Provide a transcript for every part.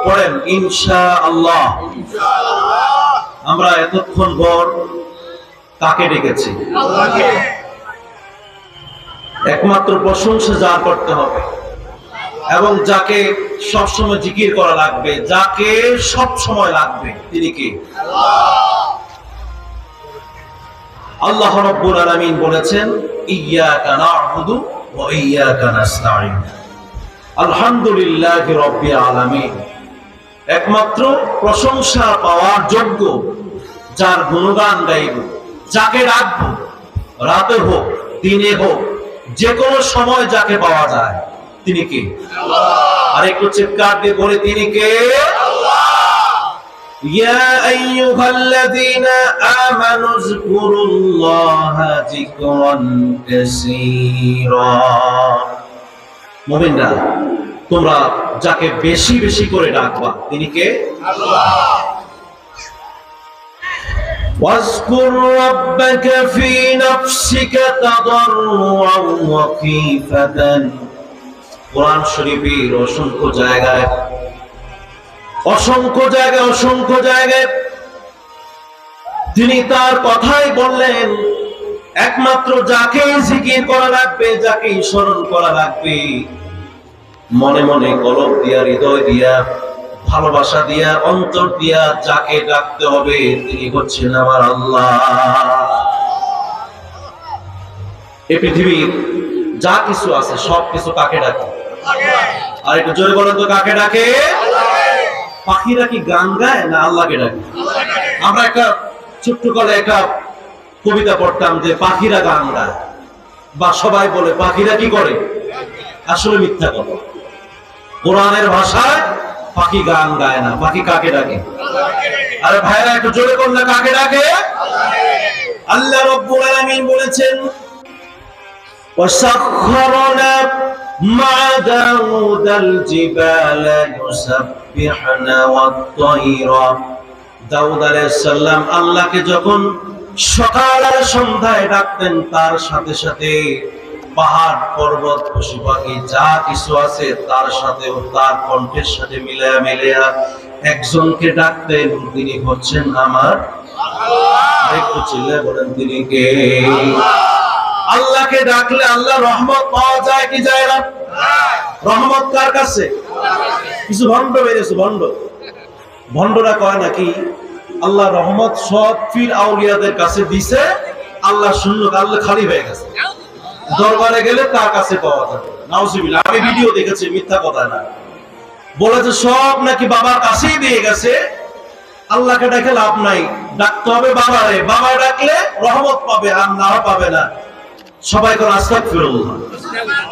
পড়েন ইনশাআল্লাহ। আমরা এতক্ষণ পর কাকে ডেকেছি? আল্লাহকে। একমাত্র প্রশংসা যার করতে হবে এবং যাকে সব সময় জিকির করা লাগবে, যাকে সব সময় লাগবে, তিনি কে? আল্লাহ রাব্বুল আলামিন বলেছেন ইয়্যাকা না'বুদু ওয়া ইয়্যাকা নাস্তাঈন। আলহামদুলিল্লাহি রাব্বিল আলামিন। একমাত্র প্রশংসা পাওয়ার যোগ্য, যার গুণগান গাইব, যাকে ডাকবো, রাতে হোক দিনে হোক যে কোনো সময় যাকে পাওয়া যায়, তিনি কে? আল্লাহ। আর একটু চিৎকার দিয়ে বলে তিনি কে? আল্লাহ। ইয়া আইয়ুহাল্লাযীনা আমানু যকুরুল্লাহা যিকরান কাসীরা। মুমিনরা, তোমরা যাকে বেশি বেশি করে ডাকবা, তিনি কে? আল্লাহ। واذكر ربك في نفسك تضرعا وخيفة। কোরআন শরীফের অসংখ্য জায়গায় তিনি তার কথাই বললেন, একমাত্র যাকে জিকির করা লাগবে, যাকে স্মরণ করা লাগবে, মনে মনে কলব দিয়া, হৃদয় দিয়া, ভালোবাসা দিয়া, অন্তর দিয়া যাকে ডাকতে হবে, তিনি হচ্ছেন আমার আল্লাহ। এই পৃথিবীর যা কিছু আছে সব কিছু কাকে ডাকে? আর একটু জোরে বলেন তো, কাকে ডাকে? পাখিরা কি গান গায় না আল্লাহকে ডাকে? আমরা একটা ছোট্ট কালে একটা কবিতা পড়তাম যে পাখিরা গান গায়, বা সবাই বলে পাখিরা কি করে, আসলে মিথ্যা কথা। কোরআনের ভাষায় পাখি গান গায় না, পাখি কাকে ডাকে? আরে ভাইরা একটু জোরে বললে কাকে ডাকে? আল্লাহ রাব্বুল আলামিন বলেছেন ওয়াসাখখারনা মা দাউদাল জিবালা ইউসাব্বিহনা ওয়াত-তায়রা। দাউদ আলাইহিস সালাম আল্লাহকে যখন সকাল আর সন্ধ্যায় ডাকতেন, তার সাথে সাথে পাহাড়, পর্বত, পশু পাখি যা কিছু আছে তার সাথে, তার কণ্ঠের সাথে মিলায়া একজনকে ডাকতেন, তিনি হচ্ছেন আমার আল্লাহ। একটু চিল্লায় বলেন তিনি কে? আল্লাহকে ডাকলে আল্লাহ রহমত পাওয়া যায় কি যায় না? রহমত কার কাছে? কিছু ভণ্ড বেরিয়েছে, ভণ্ডরা কয় নাকি আল্লাহ রহমত সব পীর আউলিয়াদের কাছে দিছে, আল্লাহ শূন্য, আল্লাহ খালি হয়ে গেছে, দরবারে গেলে তার কাছে পাওয়া যাবে। নাউজুবিল্লাহ। আমি ভিডিও দেখেছি, মিথ্যা কথা না। বলেছে সব নাকি বাবার কাছেই দিয়ে গেছে, আল্লাহকে ডাকে লাভ নাই, ডাকতে হবে বাবারে, বাবা ডাকলে রহমত পাবে, আর না পাবে না। সবাই করে আস্তাগফিরুল্লাহ,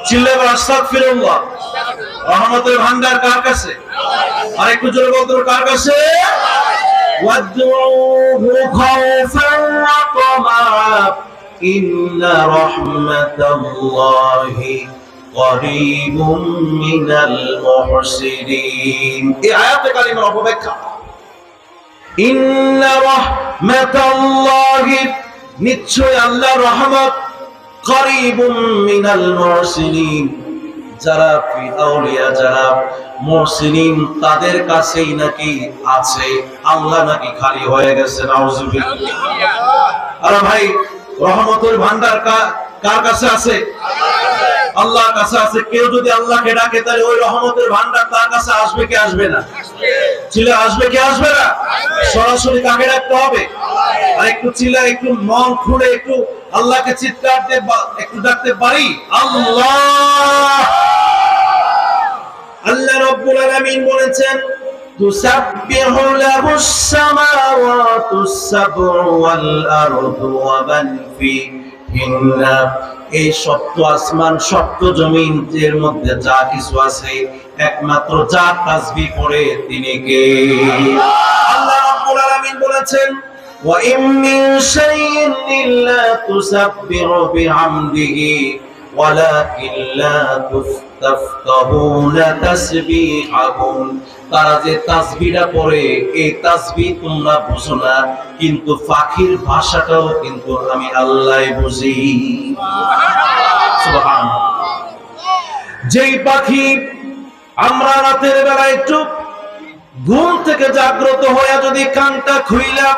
চিল্লায় বলে আস্তাগফিরুল্লাহ। রহমতের ভান্ডার কার কাছে? আর একটু জোরে বলতে হবে, কার কাছে? ওয়াদউহু খাওফান ওয়া তামআ ইন্না রাহমাতাল্লাহি করিবুম মিনাল মুহসিনিন। এই আয়াতে কালিমার অপব্যাখ্যা। ইন্না রাহমাতাল্লাহি, নিশ্চয় আল্লাহর রহমত, করিবুম মিনাল মুহসিনিন, যারা আউলিয়া, যারা মুহসিনিন, তাদের কাছেই নাকি আছে। আল্লাহ নাকি খালি হয়ে গেছে। নাউজুবিল্লাহ। আরে ভাই, রহমতের ভান্ডার কার কাছে আছে? আল্লাহর কাছে আছে। কেউ যদি আল্লাহকে ডাকে, তাহলে ওই রহমতের ভান্ডার তার কাছে আসবে কি আসবে না? চিল্লা আসবে কি আসবে না? সরাসরি কাকে ডাকতে হবে? আর একটু চিল্লা, একটু মন খুলে একটু আল্লাহকে চিৎকার দিয়ে একটু ডাকতে পারি, আল্লাহ। আল্লাহ রাব্বুল আলামিন বলেছেন তুসাব্বিহু লাহুস সামাওয়াতুস সাবউ ওয়াল আরদু ওয়া মান ফিহিন্না। এই সপ্ত আসমান, সপ্ত জমিন, এর মধ্যে যা কিছু আছে, একমাত্র যার তাসবিহ পড়ে তিনি কে? আল্লাহ রাব্বুল আলামিন বলেছেন ওয়া ইম মিন শাইইন ইল্লা তুসাব্বিহু বিহামদিহি ওয়ালাকিন লা তুফতাহুনা তাসবিহাহুম। তারা যে তাসবিহটা পড়ে, এই তাসবিহ তোমরা বুঝো না, কিন্তু পাখির ভাষাটাও কিন্তু আমি আল্লাহই বুঝি। সুবহানাল্লাহ। যেই পাখি আমরা রাতের বেলা একটু ঘুম থেকে জাগ্রত হয়ে যদি কানটা খুইলা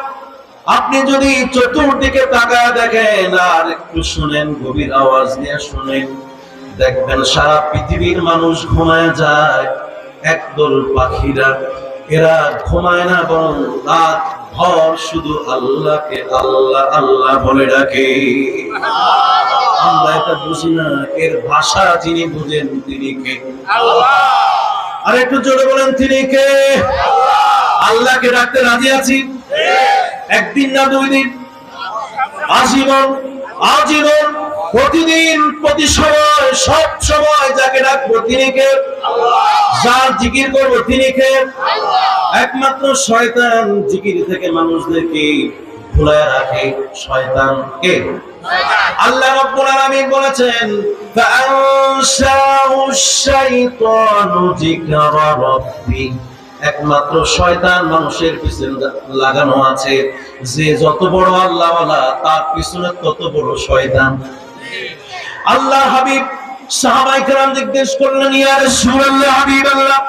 আপনি যদি চতুর্দিকে তাকায় দেখেন আর একটু শুনেন, গভীর আওয়াজ নিয়ে শুনেন, দেখবেন সারা পৃথিবীর মানুষ ঘুমায় যায়, একদল পাখিরা এরা ঘুমায় না, বরং রাত ভর শুধু আল্লাহকে আল্লাহ আল্লাহ বলে ডাকে। আমরা এটা বুঝি না, এর ভাষা যিনি বুঝেন তিনি কে? আল্লাহ। আর একটু জোরে বলেন, তিনি কে? আল্লাহকে ডাকতে রাজি আছি? একদিন না, 2 দিন, আজীবন, আজীবন, প্রতিদিন, প্রতি সময়, সব সময় যাকে ডাকবো তিনি কে? আল্লাহ। যার জিকির করবো তিনি কে? আল্লাহ। একমাত্র শয়তান জিকির থেকে মানুষদেরকে ভুলায় রাখে। শয়তান কে? আল্লাহ রাব্বুল আলামিন বলেছেন, ফাআনশাহুশ শাইতানু যিকরা রাব্বি। একমাত্র শয়তান মানুষের পিছনে লাগানো আছে, যে যত বড় আল্লাহওয়ালা তার পিছনে তত বড় শয়তান। আল্লাহ হাবিব সাহাবায়ে কেরাম জিজ্ঞেস করলেন, ইয়া রাসূলুল্লাহ, হাবিবাল্লাহ,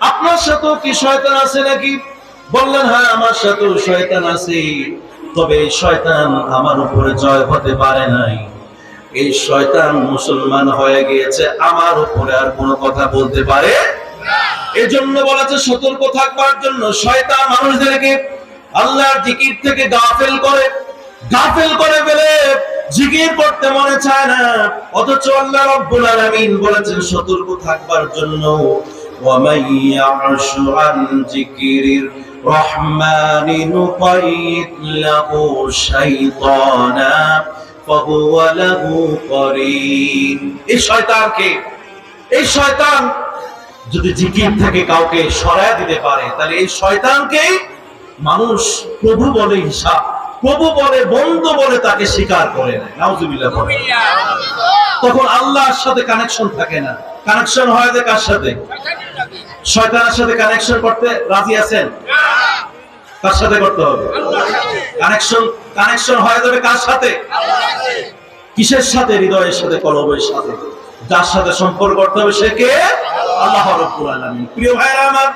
আপনার সাথেও কি শয়তান আছে নাকি? বললেন, হ্যাঁ, আমার সাথেও শয়তান আছে, তবে এই শয়তান আমার উপরে জয় হতে পারে নাই। এই শয়তান মুসলমান হয়ে গিয়েছে, আমার উপরে আর কোনো কথা বলতে পারে না। এজন্য বলেছে সতর্ক থাকবার জন্য। শয়তান মানুষদেরকে আল্লাহর জিকির থেকে গাফেল করে ফেলে, জিকির করতে মনে চায় না, অথচ আল্লাহ রাব্বুল আলামিন বলেছেন সতর্ক থাকবার জন্য, وَمَن يَعْشُ عَن ذِكْرِ الرَّحْمَنِ نُقَيِّضْ لَهُ شَيْطَانًا فَهُوَ لَهُ قَرِينٌ। এই শয়তানকে, এই শয়তান যদি জিকির থেকে কাউকে সরায় দিতে পারে, তাহলে এই শয়তানকে মানুষ প্রভু বলে হিসাব, প্রভু বলে, বন্ধু বলে তাকে স্বীকার করে নেয়। নাউজুবিল্লাহ। তখন আল্লাহর সাথে কানেকশন থাকে না। কানেকশন হয় যে কার সাথে? শয়তানের সাথে কানেকশন করতে রাজি আছেন? কার সাথে করতে হবে? কানেকশন হয়ে যাবে কার সাথে? কিসের সাথে? হৃদয়ের সাথে, কলবের সাথে। যার সাথে সম্পর্ক করতে হবে সে কে? আল্লাহ রাব্বুল আলামিন। প্রিয় ভাইরা আমার,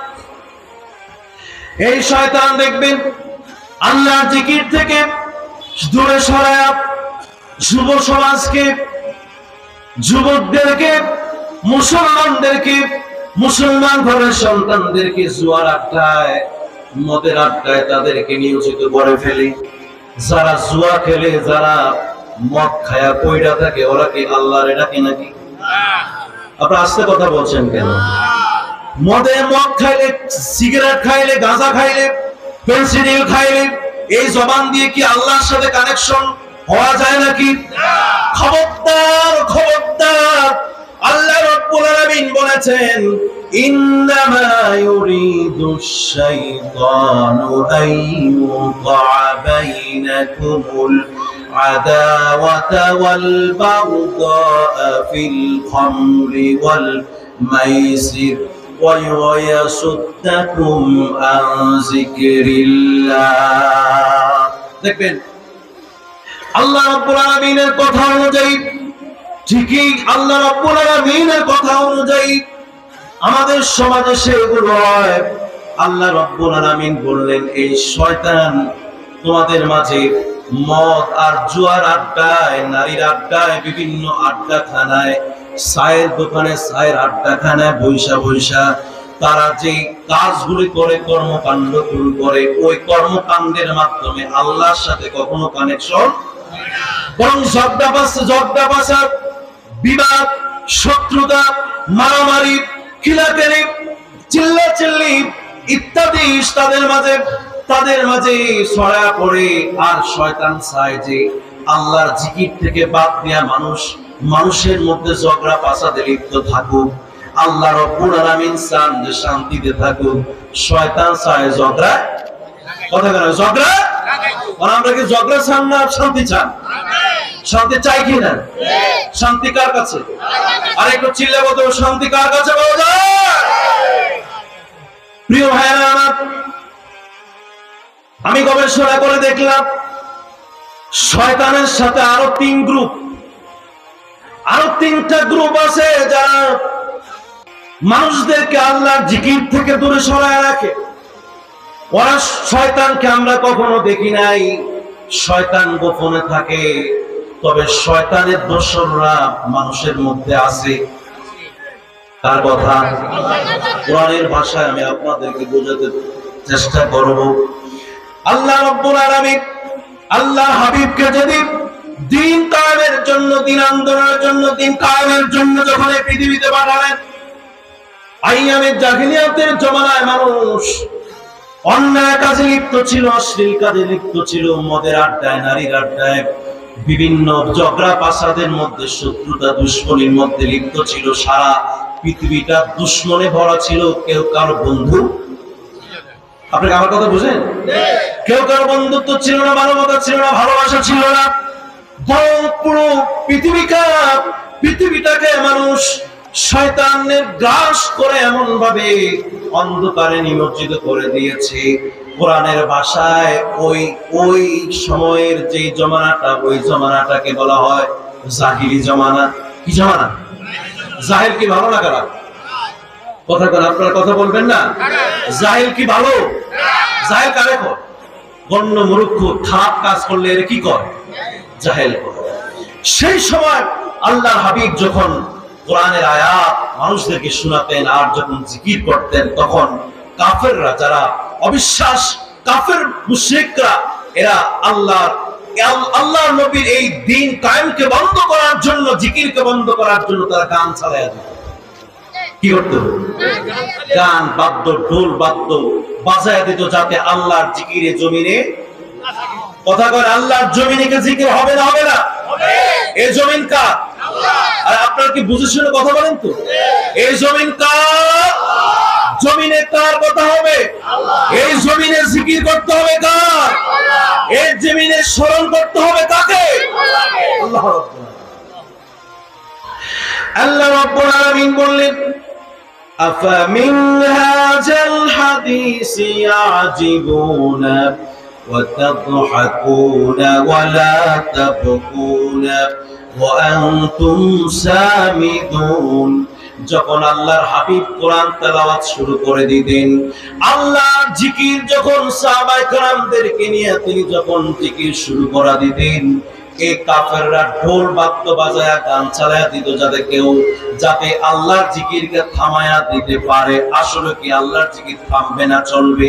এই শয়তান দেখবেন আল্লাহর জিকির থেকে দূরে সরায় যুব সমাজকে, যুবকদেরকে, মুসলমানদেরকে, মুসলমান ঘরের সন্তানদেরকে জুয়ার আড্ডায়, মদের আড্ডায় তাদেরকে নিয়োজিত করে ফেলে। যারা জুয়া খেলে, যারা মদ খায়া পয়রা থাকে, ওরা কি আল্লাহর ডাকে নাকি? আপনারা আস্তে কথা বলছেন কেন? মদ খাইলে, সিগারেট খাইলে, গাঁজা খাইলে, পেন্সিডিল খাইলে, এই জবান দিয়ে কি আল্লাহর সাথে কানেকশন হওয়া যায় নাকি? খবরদার, খবরদার। আল্লাহ রাব্বুল আলামিন বলেছেন, ইন্নামা ইউরিদুশ শাইতানু আইয়ুকা বাইনাকুমুল আদাওয়াতা ওয়াল বাগদা ফিল খামরি ওয়াল মাইসির ওয়া ইয়াসুদ্দাকুম আন যিকরিল্লাহ। দেখবেন আল্লাহ রাব্বুল আলামিনের কথা অনুযায়ী, ঠিকই আল্লাহ রাব্বুল আলামিনের কথা অনুযায়ী আমাদের সমাজে সেগুলো হয়। আল্লাহ রাব্বুল আলামিন বললেন, এই শয়তান তোমাদের মাঝে মদ আর জুয়ার আড্ডায়, নারীর আড্ডায়, বিভিন্ন আড্ডাখানায়, চায়ের দোকানে, চায়ের আড্ডাখানায় বৈশা বৈশা তারা যে কাজগুলি করে, কর্মকাণ্ডগুলো করে, ওই কর্মকাণ্ডের মাধ্যমে আল্লাহর সাথে কখনো কানেকশন, বরং ঝগড়া বাঁচার, বিবাদ, শত্রুতা, মারামারি, খিলাফেরি, চিল্লাচিল্লি ইত্যাদি তাদের মাঝে ছড়া পড়ে। আর শয়তান চায় যে আল্লাহর জিকির থেকে বাদ দিয়া মানুষের মধ্যে ঝগড়া ফাসাদে লিপ্ত থাকুক। আল্লাহ রাব্বুল আলামিন চান যে শান্তিতে থাকুক, শয়তান চায় ঝগড়া। কথা কেন? ঝগড়া। আমরা কি ঝগড়া চান না শান্তি চান? শান্তি চাই কি না? শান্তি কার কাছে? আর একটু চিল্লা বলতে, শান্তি কার কাছে বলা যায়? প্রিয় ভাইরা আমার, আমি গবেষণা করে দেখলাম শয়তানের সাথে আরো 3টা গ্রুপ আছে, যারা মানুষদেরকে আল্লাহর জিকির থেকে দূরে সরায় রাখে। ওরা শয়তানকে আমরা কখনো দেখি নাই, শয়তান গোপনে থাকে, তবে শয়তানের দোসররা মানুষের মধ্যে আছে। তার কথা কোরআনের ভাষায় আমি আপনাদেরকে বোঝাতে চেষ্টা করব। আল্লাহ রাব্বুল আলামিন আল্লাহ হাবিবকে যদি দিন কায়েমের জন্য, দিন আন্দোলনের জন্য, দিন কায়েমের জন্য যখন এই পৃথিবীতে পাঠালেন, আইয়ামে জাহিলিয়াতের জমানায় মানুষ অন্যায় কাজে লিপ্ত ছিল, অশ্লীল কাজে লিপ্ত ছিল, মদের আড্ডায়, নারীর আড্ডায়, বিভিন্ন ঝগড়া ফাসাদের মধ্যে, শত্রুতা দুশ্মনীর মধ্যে লিপ্ত ছিল। সারা পৃথিবীটা দুশ্মনে ভরা ছিল, কেউ কারো বন্ধু, আপনি আমার কথা বুঝেন, কেউ কারো বন্ধুত্ব ছিল না, মানবতা ছিল না, ভালোবাসা ছিল না। পুরো পৃথিবীটাকে মানুষ শয়তানের গ্রাস করে এমন ভাবে অন্ধকারে নিমজ্জিত করে দিয়েছে। কোরআনের ভাষায় ওই সময়ের যে জমানাটা, ওই জমানাটাকে বলা হয় জাহিলি জমানা। কি জমানা? জাহিল কি ভালো না খারাপ? কথা বলেন, আপনারা কথা বলবেন না। জাহিল কি ভালো? জাহিল কারে কয়? গণ্য মূর্খ, খারাপ কাজ করলে এর কি কয়? জাহিল কয়। সেই সময় আল্লাহর হাবিব যখন কোরআনের আয়াত মানুষদেরকে শোনাতেন আর যখন জিকির করতেন, তখন কাফেররা, যারা অবিশ্বাস কাফের মুশরিকরা, এরা আল্লাহর নবীর এই দ্বীন কায়েমকে বন্ধ করার জন্য, জিকিরকে বন্ধ করার জন্য তারা গান চালায়া দিত। কি করতো? গান, বাদ্য, ঢোল বাদ্য বাজায়া দিত, যাতে আল্লাহর জিকিরে জমিনে, কথা কয়, আল্লাহর জমিনে কে জিকির হবে না? হবে না? এই জমিন কার? আর আপনারা কি বুঝে শুনে কথা বলেন তো? এই জমিন কার? জমিনে কার কথা হবে? এই জমিনে জিকির করতে হবে কার? এই জমিনে স্মরণ করতে হবে কাকে? আল্লাহ রাব্বুল আলামিন বললেন, আফামিন হাযাল হাদীসি ইয়াজিবুনা ওয়া তাদহাকুনা ওয়া লা তাবকুনা ওয়া আনতুম সামিদুন। যখন আল্লাহর হাবিব কোরআন তেলাওয়াত শুরু করে দিতেন, আল্লাহর জিকির যখন সাহাবায়ে কেরামদেরকে নিয়ে তিনি যখন জিকির শুরু করা দিতেন, এই কাফেররা ঢোল বাদ্য বাজায়া গান চালায়া দিত, যাতে আল্লাহর জিকিরকে থামায়া দিতে পারে। আসলে কি আল্লাহর জিকির থামবে না? চলবে,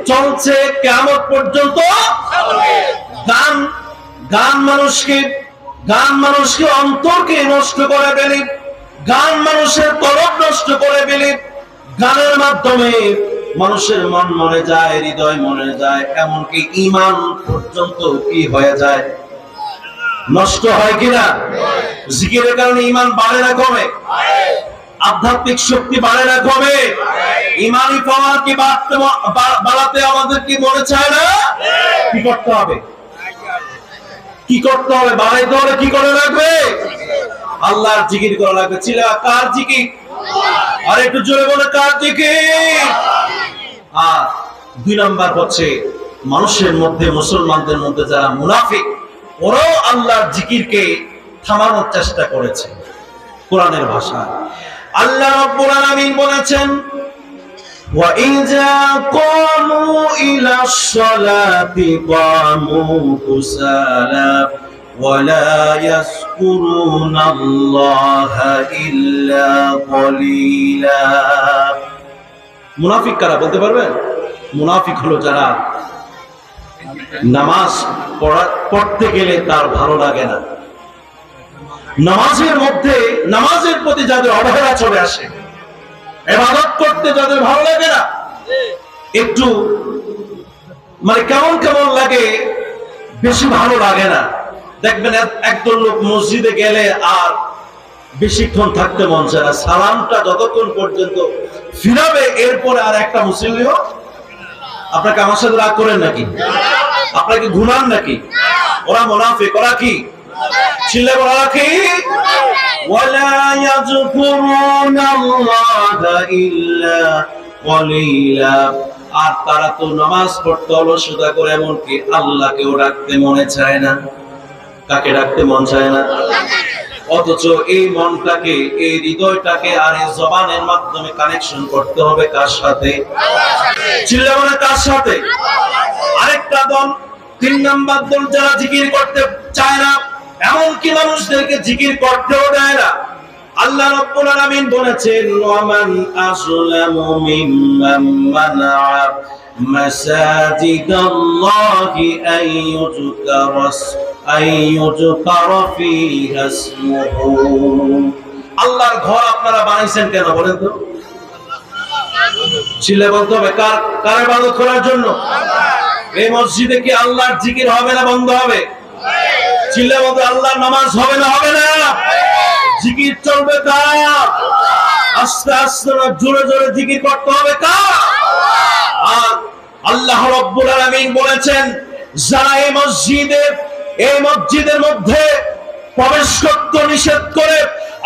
চলছে কিয়ামত পর্যন্ত। গান মানুষকে অন্তরকে নষ্ট করে ফেলে, গান মানুষের তরফ নষ্ট করে ফেলে। গানের মাধ্যমে মানুষের মন মরে যায়, হৃদয় মরে যায়, এমনকি ঈমান পর্যন্ত কি হয়ে যায়? নষ্ট হয় কিনা? জিকিরের কারণে ঈমান বাড়ে না কমে? আধ্যাত্মিক শক্তি বাড়ে না কমে? ঈমানি পাওয়ার কি বাড়াতে আমাদের কি মনে চায় না? কি করতে হবে? কি করতে হবে? বাড়াইতে হলে কি করে রাখবে? আল্লাহর জিকির করা লাগবে। ছিলা কার জিকির? আর একটু জোরে বলে, কার জিকির? আর 2 নাম্বার হচ্ছে, মানুষের মধ্যে, মুসলমানদের মধ্যে যারা মুনাফিক, ওরাও আল্লাহর জিকিরকে থামানোর চেষ্টা করেছে। কোরআনের ভাষা আল্লাহ রাব্বুল আলামিন বলেছেন, ওয়া ইযা ক্বামু ইলাস সালাতি ক্বামু কুসালা ওয়া লা ইয়াযকুরুনাল্লাহা ইল্লা ক্বালিলা। মুনাফিক কারা বলতে পারবেন? মুনাফিক হলো যারা নামাজ পড়তে গেলে তার ভালো লাগে না, নামাজের প্রতি যাদের অবহেলা চলে আসে, ইবাদত করতে যাদের ভালো লাগে না, একটু কেমন লাগে, বেশি ভালো লাগে না। দেখবেন একদল লোক মসজিদে গেলে আর বেশিক্ষণ থাকতে মন চায় না, সালামটা যতক্ষণ পর্যন্ত ফিরাবে এরপরে আর একটা মুসল্লিও। আপনাকে আমার সাথে রাগ করেন নাকি? আপনাকে ঘুমান নাকি? ওরা মুনাফিক। ওরা কি? চিল্লা বলা কি? ওয়ালা ইয়াযকুরুনাল্লাহা ইল্লা ক্বালিলা। আর তারা তো নামাজ পড়তে অলসতা করে, এমনকি আল্লাহকেও ডাকতে মনে চায় না। কাকে ডাকতে মন চায় না? অথচ এই মনটাকে, এই হৃদয়টাকে আর এই জবানের মাধ্যমে কানেকশন করতে হবে কার সাথে? চিল্লা বলে কার সাথে? আরেকটা দল, 3 নাম্বার দল, যারা জিকির করতে চায় না, এমনকি মানুষদেরকে জিকির করতেও দেয় না। আল্লাহ রাব্বুল আলামিন বলেছেন, ওয়ামান আসলামু মিম্মান মানাআ মাসাজিদাল্লাহি আইয়ুযকারা ফীহা ইসমুহু। আল্লাহর ঘর আপনারা বানাইছেন কেন বলেন তো? ছিলে বলতে হবে কার ইবাদত করার জন্য? এই মসজিদে কি আল্লাহর জিকির হবে না বন্ধ হবে? ছিলে বলতে আল্লাহর নামাজ হবে না হবে না? জিকির চলবে কার? আস্তে আস্তে না জোরে জোরে জিকির করতে হবে কার? আর আল্লাহ রাব্বুল আলামিন বলেছেন, যারা এই মসজিদের মধ্যে প্রবেশ করতে নিষেধ করে,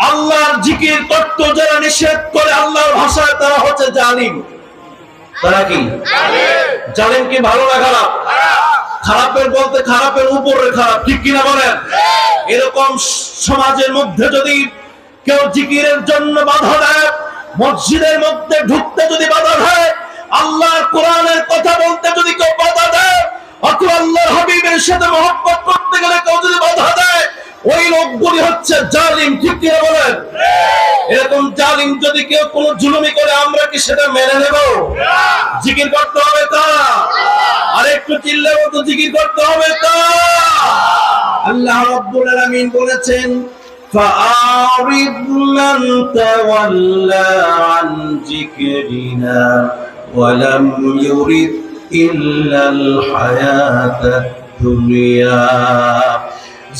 আল্লাহর জিকির করতে যারা নিষেধ করে, আল্লাহর ভাষায় তারা হচ্ছে জালিম। তারা কি জালিম? কি ভালো না খারাপ? খারাপের বলতে খারাপের উপরে খারাপ, ঠিক কিনা বলেন? এরকম সমাজের মধ্যে যদি কেউ জিকিরের জন্য বাধা দেয়, মসজিদের মধ্যে ঢুকতে যদি বাধা দেয়, আল্লাহর কোরআনের কথা বলতে যদি কেউ বাধা দেয়, অথবা আল্লাহর হাবিবের সাথে মহব্বত করতে গেলে কেউ যদি বাধা দেয়, ওই লোকগুলি হচ্ছে জালিম, ঠিক কিনা বলেন? এরকম জালিম যদি কেউ কোনো জুলুমি করে, আমরা কি সেটা মেনে নেব? জিকির করতে হবে তা, আরেকটু চিল্লে মতো জিকির করতে হবে তা। আল্লাহ রাব্বুল আলামিন বলেছেন, فأعرض من تولى عن ذكرنا ولم يرد إلا الحياة الدنيا।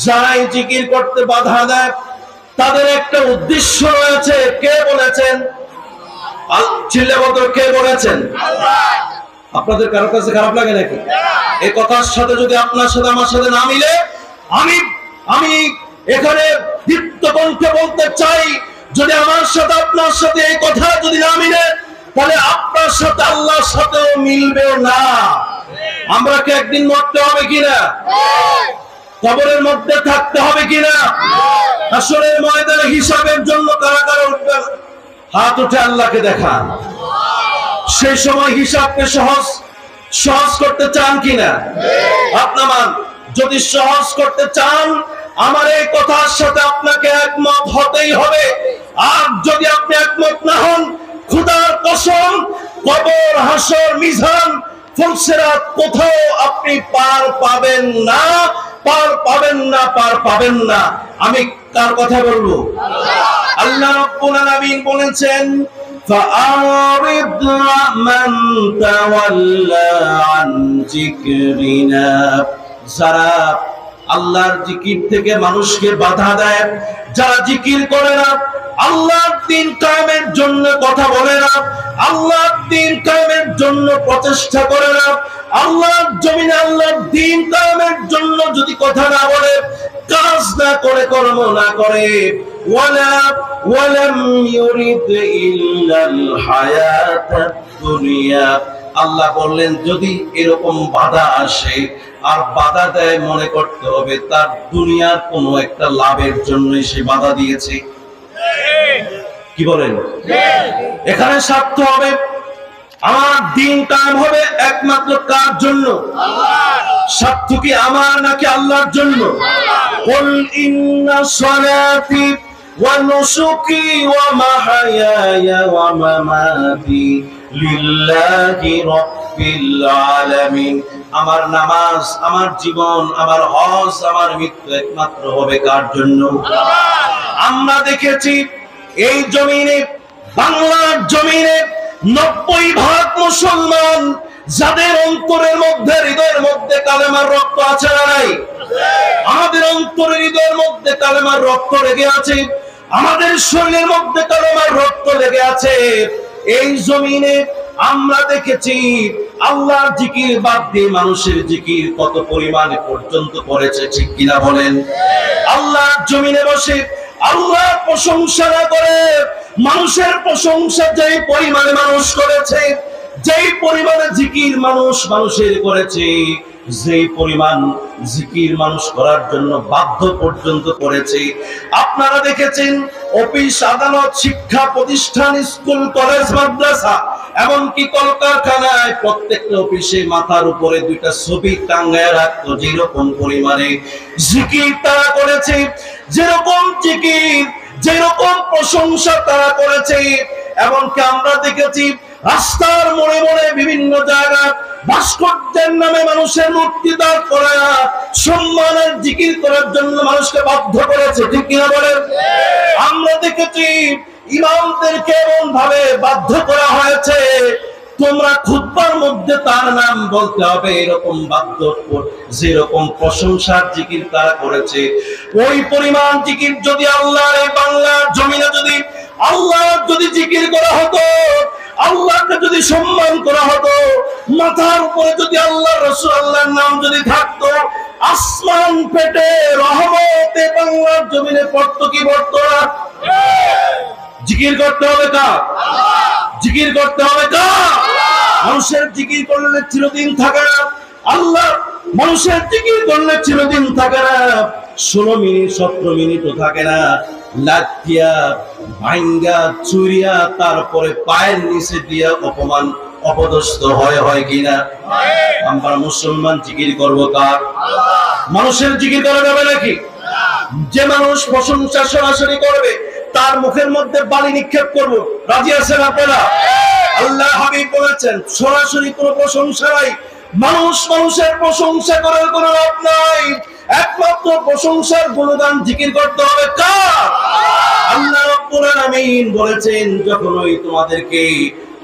যারা জিকির করতে বাধা দেয়, তাদের একটা উদ্দেশ্য রয়েছে। কে বলেছেন? চিল্লে বলতে কে বলেছেন? আপনাদের কারো কাছে খারাপ লাগে নাকি? এই কথার সাথে যদি আপনার সাথে আমার সাথে না মিলে, আমি এখানে দীপ্ত কণ্ঠে বলতে চাই, যদি আমার সাথে আপনার সাথে এই কথা যদি না মিলে, তাহলে আপনার সাথে আল্লাহর সাথেও মিলবে না। আমরা কি একদিন মরতে হবে কিনা? কবরের মধ্যে থাকতে হবে কিনা? হাসরের ময়দানে হিসাবের জন্য কারা কারা উঠবেন? হাত উঠে আল্লাহকে দেখান। সেই সময় হিসাবকে সহজ করতে চান কিনা? আপনার যদি সহজ করতে চান, আমার এই কথার সাথে আপনাকে একমত হতেই হবে। আর যদি আপনি একমত না হন, খোদার কসম, কবর, হাসর, মিজান, ফুলসিরাত কোথাও আপনি পার পাবেন না, পার পাবেন না, পার পাবেন না। আমি কার কথা বলবো? আল্লাহ রাব্বুল আলামিন বলেছেন, فأعرض من تولى عن ذكرنا। যারা আল্লাহর জিকির থেকে মানুষকে বাধা দেয়, যারা জিকির করে না, আল্লাহর দ্বীন কায়েমের জন্য কথা বলে না, আল্লাহর দ্বীন কায়েমের জন্য প্রচেষ্টা করে না, আল্লাহর জমিনে আল্লাহর দ্বীন কায়েমের জন্য যদি কথা না বলে, কাজ না করে, কর্ম না করে, ওয়ালাম ইউরিদ ইল্লাল হায়াতাদ দুনিয়া। আল্লাহ বললেন, যদি এরকম বাধা আসে আর বাধা দেয়, মনে করতে হবে তার দুনিয়ার কোনো একটা লাভের জন্য সে বাধা দিয়েছে। কি বলেন? এখানে স্বার্থ হবে, আমার দ্বীন কায়েম হবে একমাত্র কার জন্য? স্বার্থ কি আমার নাকি আল্লাহর জন্য? কুল ইন্না সালাতি ওয়া নুসুকি ওয়া মাহইয়ায়া ওয়া মামাতি লিল্লাহি রাব্বিল আলামিন। আমার নামাজ, আমার জীবন, আমার হজ, আমার মৃত্যু একমাত্র হবে কার জন্য? আমরা দেখেছি এই জমিনে, বাংলার জমিনে 90% মুসলমান, যাদের অন্তরের মধ্যে, হৃদয়ের মধ্যে কালেমার রক্ত আছে না নাই? আমাদের অন্তরের, হৃদয়ের মধ্যে কালেমার রক্ত লেগে আছে, আমাদের শরীরের মধ্যে কালেমার রক্ত লেগে আছে। এই জমিনে আমরা দেখেছি আল্লাহর জিকির বাদ দিয়ে মানুষের জিকির কত পরিমাণে পর্যন্ত করেছে, ঠিক কিনা বলেন? আল্লাহর জমিনে বসে আল্লাহর প্রশংসা না করে মানুষের প্রশংসা যে পরিমাণে মানুষ করেছে, যেই পরিমাণে জিকির মানুষের করেছে, যেই পরিমাণ জিকির মানুষ করার জন্য বাধ্য পর্যন্ত করেছে। আপনারা দেখেছেন অফিস আদালত শিক্ষা প্রতিষ্ঠান স্কুল কলেজ মাদ্রাসা এমনকি কলকারখানায় প্রত্যেকটা অফিসে মাথার উপরে দুইটা ছবি টাঙ্গায় রাখতো। যেরকম পরিমাণে জিকির তারা করেছে, যেরকম জিকির যেরকম প্রশংসা তারা করেছে, এমনকি আমরা দেখেছি রাস্তার মোড়ে মোড়ে বিভিন্ন জায়গায় ভাস্কর্যের নামে মানুষের মূর্তি দাঁড় করায়া সম্মানের জিকির করার জন্য মানুষকে বাধ্য করেছে। ঠিক কিনা বলেন? আমরা দেখেছি ইমামদেরকে এমন ভাবে বাধ্য করা হয়েছে, তোমরা খুতবার মধ্যে তার নাম বলতে হবে, এরকম বাধ্য। যেরকম প্রশংসার জিকির তারা করেছে, ওই পরিমাণ জিকির যদি আল্লাহর এই বাংলার জমিনে যদি আল্লাহ যদি জিকির করা হতো, আল্লাহকে যদি সম্মান করা হতো, মাথার উপরে যদি আল্লাহ রাসূল আল্লাহর নাম যদি থাকতো, আসমান পেটে রহমতে বাংলার জমিনে পড়তো কি পড়তো না? জিকির করতে হবে কার? জিকির করতে হবে কার? মানুষের জিকির করলে চিরদিন থাকে না। আল্লাহ মানুষের জিকির করলে চিরদিন থাকে না, 16 মিনিট 17 মিনিটও থাকে না। লাঠিয়া ভাঙ্গা চুরিয়া তারপরে পায়ের নিচে দিয়ে অপমান অপদস্থ হয় কিনা? আমরা মুসলমান জিকির করবো কার? মানুষের জিকির করা যাবে নাকি? যে মানুষ প্রশংসা সরাসরি করবে তার মুখের মধ্যে বালি নিক্ষেপ করব, রাজি আছেন আপনারা? আল্লাহ হাবিব বলেছেন সরাসরি কোনো প্রশংসা নাই। মানুষের প্রশংসা করার কোনো লাভ নাই, একমাত্র প্রশংসার গুণগান জিকির করতে হবে কার? আল্লাহ রাব্বুল আলামিন বলেছেন যখনই তোমাদেরকে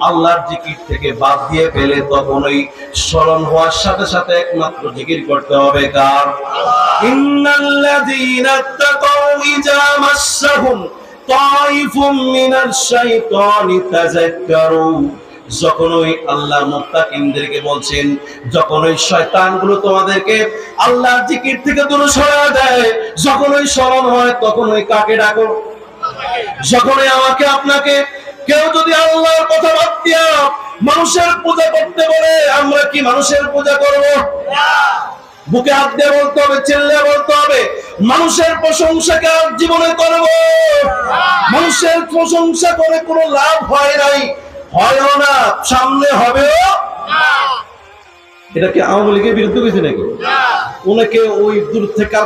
আল্লাহর জিকির থেকে বাদ দিয়ে ফেলে তখনই স্মরণ হওয়ার সাথে সাথে একমাত্র জিকির করতে হবে কার? ইন্নাল্লাযীনা তাকাউ ইযা মাসসাহুম তাইফুম মিনাশ শাইতানি তাযাক্কারু। যখনই আল্লাহ মুত্তাকিনদেরকে বলছেন, যখনই শয়তানগুলো তোমাদেরকে আল্লাহর জিকির থেকে দূরে সরিয়ে দেয়, যখনই স্মরণ হয় তখনই কাকে ডাকো? যখনই আমাকে আপনাকে কেউ যদি আল্লাহর কথা বাদ দিয়া মানুষের পূজা করতে বলে, আমরা কি মানুষের পূজা করব? বুকে হাত দিয়ে বলতে হবে, চিল্লে বলতে হবে, মানুষের প্রশংসাকে আর জীবনে করব। মানুষের প্রশংসা করে কোনো লাভ হয় নাই, হয়ও না, সামনে হবেও না। এটা কি আওয়ামী লীগের বিরুদ্ধে কিছু নাকি? ওনাকে ওই দূর থেকে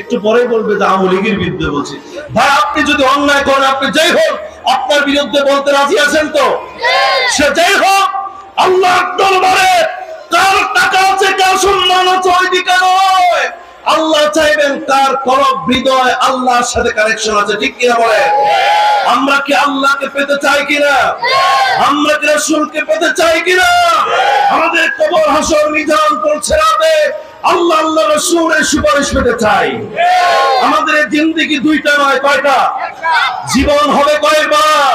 একটু পরে বলবে যে আওয়ামী লীগের বিরুদ্ধে বলছে। ভাই আপনি যদি অন্যায় করেন, আপনি যাই হোক আপনার বিরুদ্ধে বলতে রাজি আছেন তো? সে যাই হোক আল্লাহর দরবারে কার টাকা আছে, কার সম্মান আছে ওই দিকে নয়। আল্লাহ চাইবেন কার কলব হৃদয় আল্লাহর সাথে কানেকশন আছে। ঠিক কিনা বলে? আমরা কি আল্লাহকে পেতে চাই কিনা? আমরা কি রাসূলকে পেতে চাই কিনা? আমাদের কবর হাসর মিজান পৌঁছে রাতে আল্লাহ আল্লাহ রাসূলের সুপারিশ পেতে চাই। আমাদের জিন্দেগি দুইটা নয়, কয়টা? জীবন হবে কয়বার?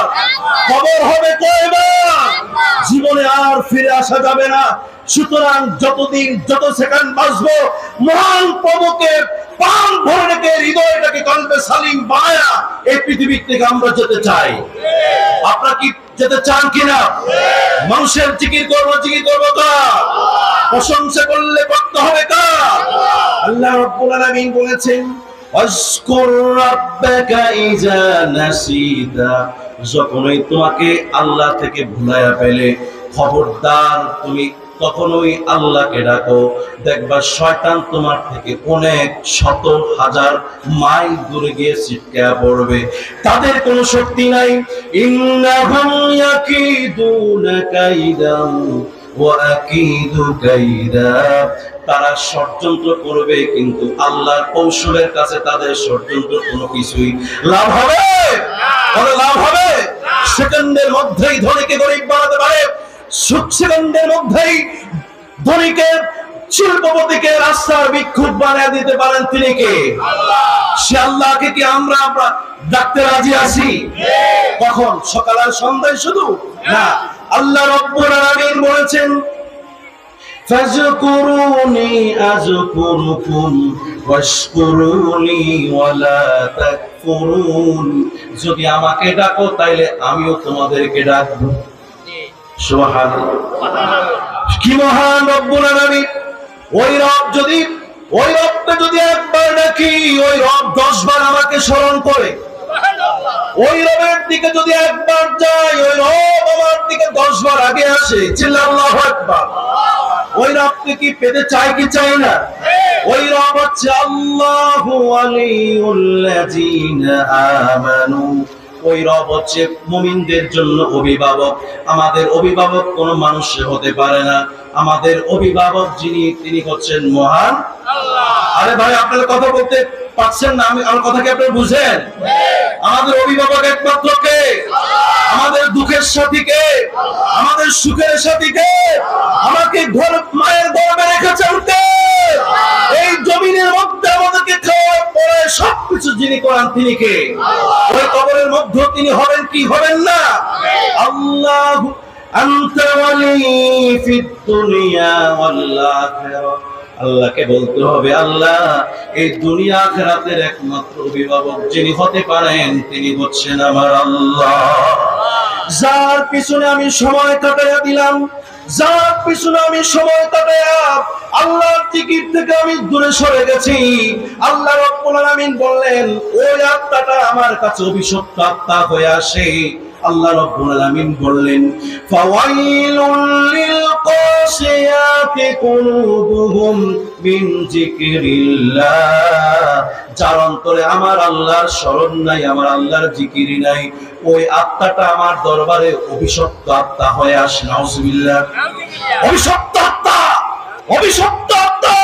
কবর হবে কয়বার? জীবনে আর ফিরে আসা যাবে না। সুতরাং যতদিন যত সেকেন্ড বাঁচবো মহান প্রভুকে প্রাণ ভরে রেখে হৃদয়টাকে কলবে সালিম বানায়া এই পৃথিবী থেকে আমরা যেতে চাই। আপনারা কি যেতে চান কিনা? মানুষের জিকির করবো কার? প্রশংসা করলে করতে হবে কার? আল্লাহ রাব্বুল আলামিন বলেছেন আযকুর রাব্বাকা ইযা নাসিতা। যখনই তোমাকে আল্লাহ থেকে ভুলায়া ফেলে খবরদার তুমি তখনই আল্লাহকে ডাকো। দেখবা শয়তান তোমার থেকে অনেক শত হাজার মাইল দূরে গিয়ে ছিটকে পড়বে, তাদের কোনো শক্তি নাই। ইন্নাহুম ইয়াকিদুনা কাইদান ওয়া আকিদু কাইদা। তারা ষড়যন্ত্র করবে কিন্তু আল্লাহর কৌশলের কাছে তাদের ষড়যন্ত্র কোনো কিছুই লাভ হবে না। লাভ হবে? সেকেন্ডের মধ্যেই ধনীকে গরিব বানাতে পারে, সেকেন্ডের মধ্যেই ধনীকে শিল্পপতিকে রাস্তার ভিক্ষুক বানিয়ে দিতে পারেন তিনি কে? সে আল্লাহকে কি আমরা ডাকতে রাজি আছি? কখন? সকাল আর সন্ধ্যায় শুধু না। আল্লাহ রাব্বুল আলামিন বলেছেন ফাযকুরুনি আযকুরুকুম ওয়াশকুরুনি ওয়ালা তাকফুরুন। যদি আমাকে ডাকো তাইলে আমিও তোমাদেরকে ডাকবো। সুবহানাল্লাহ। কি মহান রব্বুল আলামিন! ওই রবকে যদি একবার ডাকি, ওই রব 10 বার আমাকে স্মরণ করে। ওই রবের দিকে যদি একবার যাই, ওই রব আমার দিকে 10 বার আগে আসে। চিল্লাল্লাহু আল্লাহু আকবার। ওই রবকে কি পেতে চাই কি চাই না? ওই রব হচ্ছে আল্লাহু ওয়ালিউল্লাযিনা আমানু। ওই রব হচ্ছে মুমিনদের জন্য অভিভাবক। আমাদের অভিভাবক কোনো মানুষ হতে পারে না। আমাদের অভিভাবক যিনি, তিনি হচ্ছেন মহান আল্লাহ। আরে ভাই, আপনারা কথা বলতে পারছেন না? আমার কথা কি আপনারা বুঝেন? আমাদের অভিভাবক একমাত্র কে? আমাদের দুঃখের সাথী কে? আমাদের সুখের সাথী কে? আমাকে মায়ের গর্ভে রেখেছেন কে? এই জমিনের মধ্যে আমাদেরকে খাওয়া পড়ে সবকিছু যিনি করান তিনি কে? ওই কবরের মধ্যে তিনি হবেন কি হবেন না? আল্লাহু আনতা ওয়ালি ফিদ দুনিয়া ওয়াল আখিরাহ। আল্লাহকে বলতে হবে, আল্লাহ এই দুনিয়া আখিরাতের একমাত্র অভিভাবক যিনি হতে পারেন তিনি হচ্ছেন আমার আল্লাহ। যার পিছনে আমি সময় কাটাইয়া দিলাম, যার পিছনে আমি সময় কাটাইয়া আল্লাহর জিকির থেকে আমি দূরে সরে গেছি, আল্লাহ রাব্বুল আলামিন বললেন ওই আত্মাটা আমার কাছে অভিশপ্ত আত্মা হয়ে আসে। আল্লাহ রাব্বুল আলামিন বললেন ফাওয়াইলুল লিল কাসিয়াতি কুলুবুহুম মিন যিকরিল্লাহ। যার অন্তরে আমার আল্লাহর স্মরণ নাই, আমার আল্লাহর জিকির নাই, ওই আত্মাটা আমার দরবারে অভিশপ্ত আত্মা হয়ে আসে। নাউজুবিল্লাহ। অভিশপ্ত আত্মা, অভিশপ্ত আত্মা,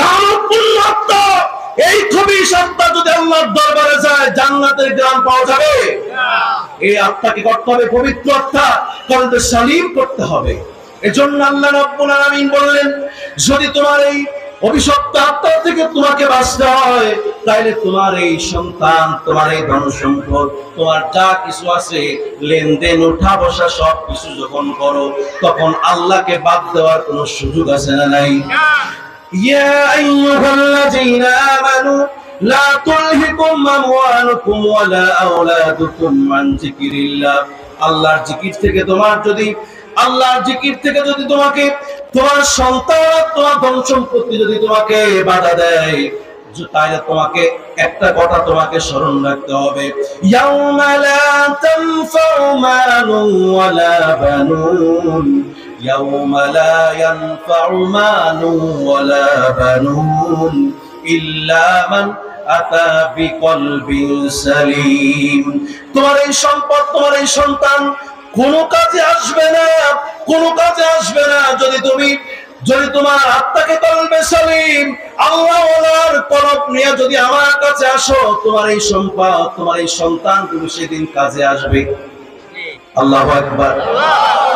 লানতুল্লাহ আত্মা। এই খবিশ আত্মা যদি আল্লাহর দরবারে যায় জান্নাতের গ্রাম পাওয়া যাবে? এই আত্মাকে করতে হবে পবিত্র আত্মা, কলবে সালিম করতে হবে। এজন্য আল্লাহ রাব্বুল আলামিন বললেন যদি তোমার এই অভিশপ্ত আত্মা থেকে তোমাকে বাঁচতে হয়, তাইলে তোমার এই সন্তান, তোমার এই ধন সম্পদ, তোমার যা কিছু আছে, লেনদেন উঠা বসা সব কিছু যখন করো, তখন আল্লাহকে বাদ দেওয়ার কোনো সুযোগ আছে না নাই? ইয়া আইয়ুহাল্লাযীনা আমানু লা তুলহিকুম আমওয়ালুকুম ওয়ালা আওলাদুকুম আন যিকরিল্লাহ। আল্লাহর জিকির থেকে তোমার যদি, আল্লাহর জিকির থেকে যদি তোমাকে তোমার সন্তান, তোমার ধন সম্পত্তি যদি তোমাকে বাধা দেয়, তাহলে তোমাকে একটা কথা তোমাকে স্মরণ রাখতে হবে, ইয়াউমা লা তানফাউ মালুন ওয়ালা বানুন, ইয়াউমা লা ইয়ানফাউ মালুন ওয়ালা বানুন ইল্লা মান আতা বিকলবিন সালিম। তোমার এই সম্পদ, তোমার এই সন্তান কোনো কাজে আসবে না, কোনো কাজে আসবে না যদি তোমার আত্মাকে কলবে সালিম, আল্লাহওয়ালার কলব নিয়ে যদি আমার কাছে আসো, তোমার এই সম্পদ, তোমার এই সন্তান তুমি সেদিন কাজে আসবে। আল্লাহু আকবার।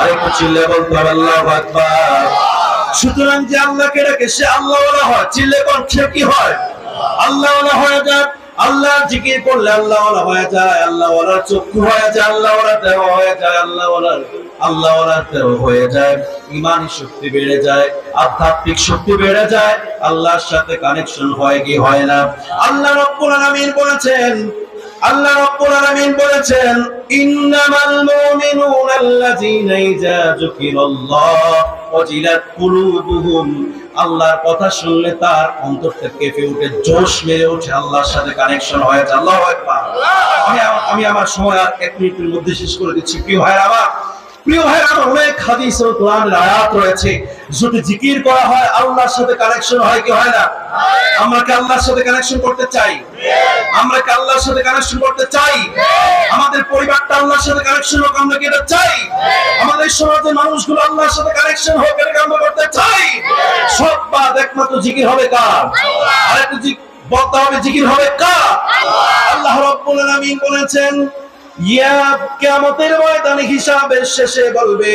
আরেকটু চিল্লে বলতে হবে আল্লাহু আকবার। সুতরাং যে আল্লাহকে ডাকে সে আল্লাহওয়ালা হয়। চিল্লে কোন সে কি হয়? আল্লাহওয়ালা হয়ে যায়। আল্লাহর জিকির করলে আল্লাহওয়ালা হয়ে যায়, আল্লাহওয়ালার চক্ষু হয়ে যায়, আল্লাহওয়ালার দেহ হয়ে যায়, আল্লাহওয়ালার দেহ হয়ে যায়। ঈমানি শক্তি বেড়ে যায়, আধ্যাত্মিক শক্তি বেড়ে যায়, আল্লাহর সাথে কানেকশন হয় কি হয় না? আল্লাহ রাব্বুল আলামিন বলেছেন, আল্লাহ রাব্বুল আলামিন বলেছেন ইন্নামাল মুমিনুনা আল্লাযীনা ইযা যুকিরাল্লাহ ওয়াজিলাত কুলুবুহুম। আল্লাহর কথা শুনলে তার অন্তর থেকে কেঁপে ওঠে, জোশ মেরে ওঠে, আল্লাহর সাথে কানেকশন হয়ে যায়। আল্লাহু আকবার। আমি আমার সময় আর 1 মিনিটের মধ্যে শেষ করে দিচ্ছি। প্রিয় ভাইরা আমার, অনেক হাদিস ও কোরআনের আয়াত রয়েছে, যদি জিকির করা হয় আল্লাহর সাথে কানেকশন হয় কি হয় না? আমরা কি আল্লাহর সাথে কানেকশন করতে চাই? আমরা কি আল্লাহর সাথে কানেকশন করতে চাই? আমাদের পরিবারটা আল্লাহর সাথে কানেকশন হোক, আমরা কি এটা চাই? আমাদের সমাজের মানুষগুলো আল্লাহর সাথে কানেকশন হোক, এটা আমরা করতে চাই। সব বাদ একমাত্র জিকির হবে কার? আরেকটু বলতে হবে জিকির হবে কার? আল্লাহ রাব্বুল আলামিন বলেছেন কিয়ামতের ময়দানে হিসাবের শেষে বলবে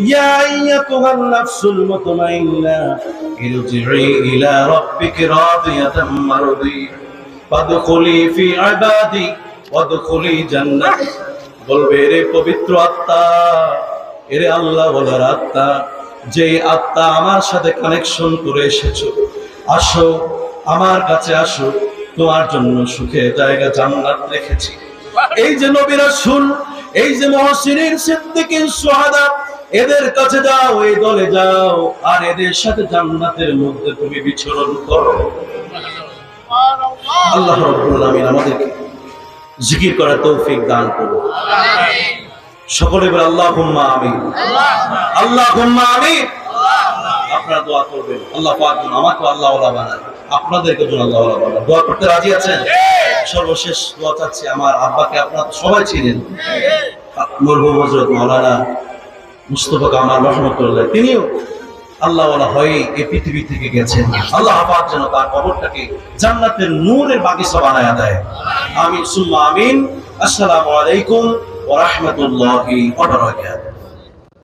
ইয়া আইয়াতুহান নাফসুল মুতমাইন্না ইরজিই ইলা রাব্বিকি রাদিয়াতাম মারদিয়া ফাদখুলি ফি ইবাদি ওয়াদখুলি জান্নাতি। বলবে রে পবিত্র আত্মা, এরে আল্লাহওয়ালার আত্মা, যে আত্মা আমার সাথে কানেকশন করে এসেছো, আসো আমার কাছে আসো, তোমার জন্য সুখের জায়গা জান্নাত রেখেছি। এই যে নবী রাসূল, এই যে মুহসিনিন, সিদ্দিকিন, শুহাদা, এদের কাছে যাও, এই দলে যাও, আর এদের সাথে জান্নাতের মধ্যে তুমি বিচরণ করো। আল্লাহ রাব্বুল আলামিন আমাদেরকে জিকির করার তৌফিক দান করুন। সকলে বলে আল্লাহুম্মা আমিন, আল্লাহুম্মা আমিন। আপনারা দোয়া করবেন, আল্লাহ পাক যেন আমাকে আল্লাহ ওয়ালা বানায়, আপনাদেরকে যেন আল্লাহ ওয়ালা বানায়। দোয়া করতে রাজি আছেন? সর্বশেষ দোয়া চাচ্ছি, আমার আব্বাকে আপনারা সবাই চিনেন, মরহুম হযরত মাওলানা মুস্তাফা কামাল রহমাতুল্লাহ, তিনিও আল্লাহ ওয়ালা হয়ে এই পৃথিবী থেকে গেছেন। আল্লাহ পাক যেন তার কবরটাকে জান্নাতের নূরের বাগিচা বানায়া দেয়। আমিন সুম্মা আমিন। আসসালামু আলাইকুম ওয়া রাহমাতুল্লাহি ওয়া বারাকাতুহু।